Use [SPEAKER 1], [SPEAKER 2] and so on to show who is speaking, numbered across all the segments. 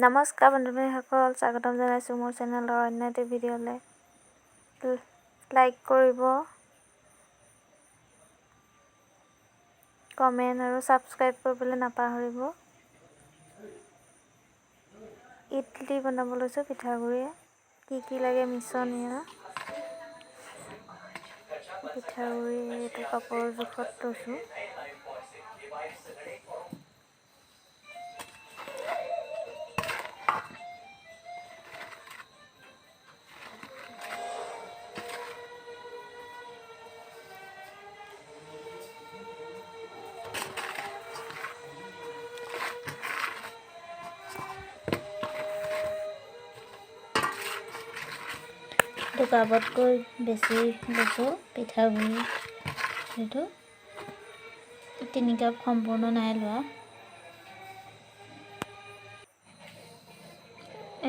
[SPEAKER 1] নমস্কাৰ বন্ধুসকল, স্বাগতম জনাইছোঁ মোৰ চেনেলৰ অন্য এটা ভিডিঅ'লৈ। লাইক কৰিব, কমেণ্ট আৰু ছাবস্ক্ৰাইব কৰিবলৈ নাপাহৰিব। ইডলি বনাব লৈছোঁ পিঠাগুড়িয়ে। কি লাগে মিশ্ৰণ এয়া। পিঠাগুড়ি এইটো কাপোৰৰ জোখত লৈছোঁ। দুকাপতকৈ বেছি লৈছোঁ পিঠাগুড়ি। সেইটো 3 কাপ সম্পূৰ্ণ নাই লোৱা।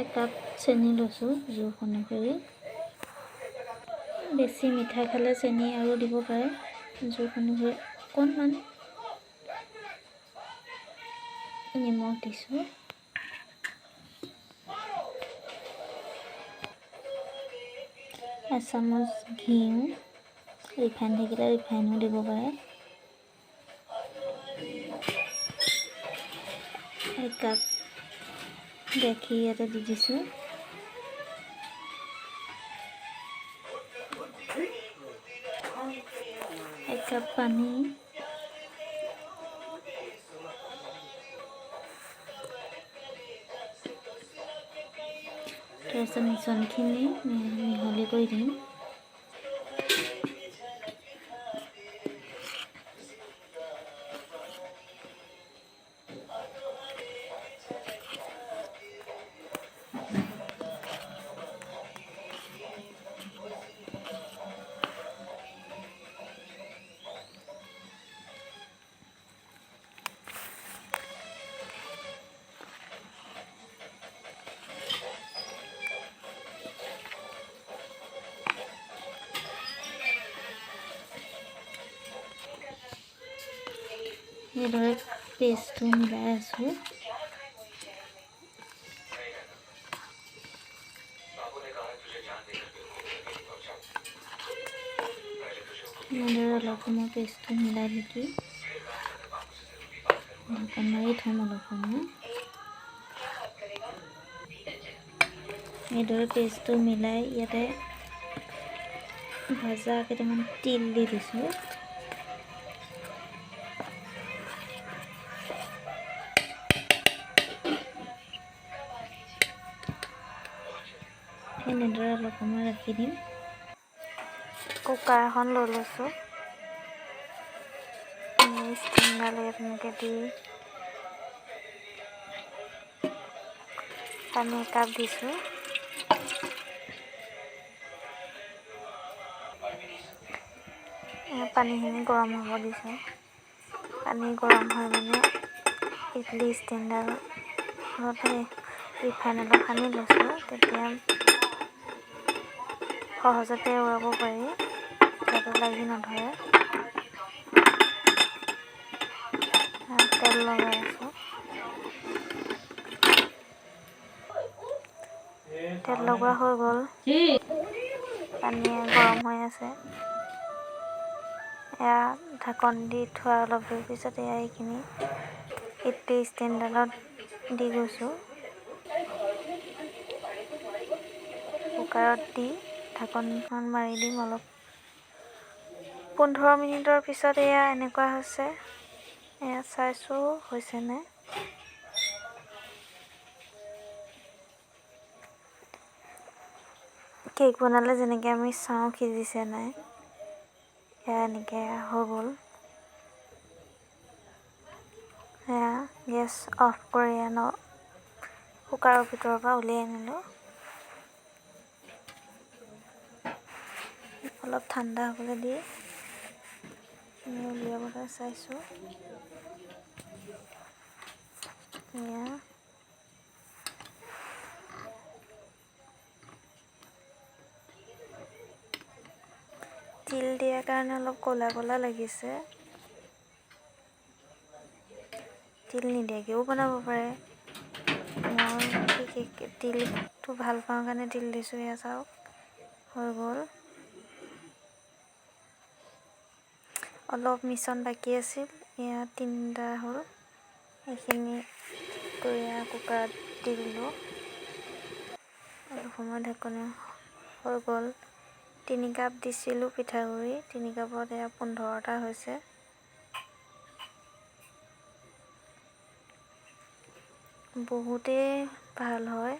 [SPEAKER 1] 1 কাপ চেনি লৈছোঁ জোখ অনুসৰি। বেছি মিঠা খালে চেনি আৰু দিব পাৰে, জোখ অনুসৰি। অকণমান নিমখ দিছোঁ। এচামুচ ঘিউ, ৰিফাইন থাকিলে ৰিফাইনো দিব পাৰে। 1 কাপ গাখীৰ ইয়াতে দি দিছোঁ। 1 কাপ পানী। তাৰপিছত মিশ্ৰণখিনি মিহলি কৰি দিম। এইদৰে পেষ্টটো মিলাই আছোঁ। এনেদৰে অলপ সময় পেষ্টটো মিলাই থাকি ঢাকন মাৰি থ'ম অলপ সময়। এইদৰে পেষ্টটো মিলাই ইয়াতে ভাজা কেইটামান তিল দি দিছোঁ। এনেদৰে অলপ সময় ৰাখি দিম। কুকাৰ এখন লৈ লৈছোঁ। ষ্টিমডাল এনেকৈ দি পানী 1 কাপ দিছোঁ। পানীখিনি গৰম হ'ব দিছোঁ। পানী গৰম হয় মানে ইডলি ষ্টেণ্ডডালত ৰিফাইন অলপ সানি লৈছোঁ, তেতিয়া সহজতে উৰাব পাৰি, যাতে লাগি নধৰে। তেল লগাই আছোঁ। তেল লগোৱা হৈ গ'ল। পানী গৰম হৈ আছে। এয়া ঢাকন দি থোৱা অলপ দেৰি পিছত এইখিনি ইডলি ষ্টেণ্ডডালত দি গৈছোঁ। কুকাৰত দি ঢাকনখন মাৰি দিম অলপ। 15 মিনিটৰ পিছত এয়া এনেকুৱা হৈছে। এয়া চাইছোঁ হৈছেনে। কেক বনালে যেনেকৈ আমি চাওঁ সিজিছে নাই, এয়া এনেকৈ হৈ গ'ল। এয়া গেছ অফ কৰি কুকাৰৰ ভিতৰৰ পৰা উলিয়াই আনিলোঁ। অলপ ঠাণ্ডা হ'বলৈ দি উলিয়াবলৈ চাইছোঁ। এয়া তিল দিয়াৰ কাৰণে অলপ ক'লা ক'লা লাগিছে। তিল নিদিয়াকৈও বনাব পাৰে। মই বিশেষকৈ তিলটো ভাল পাওঁ কাৰণে তিল দিছোঁ। এয়া চাওক হৈ গ'ল। অলপ মিশ্ৰণ বাকী আছিল, এয়া 3টা হ'ল। এইখিনি কৰি কুকাৰত দি দিলোঁ। অলপ সময় ঢাকনি হৈ গ'ল। 3 কাপ দিছিলোঁ পিঠাগুড়ি, 3 কাপত এয়া 15টা হৈছে। বহুতেই ভাল হয়।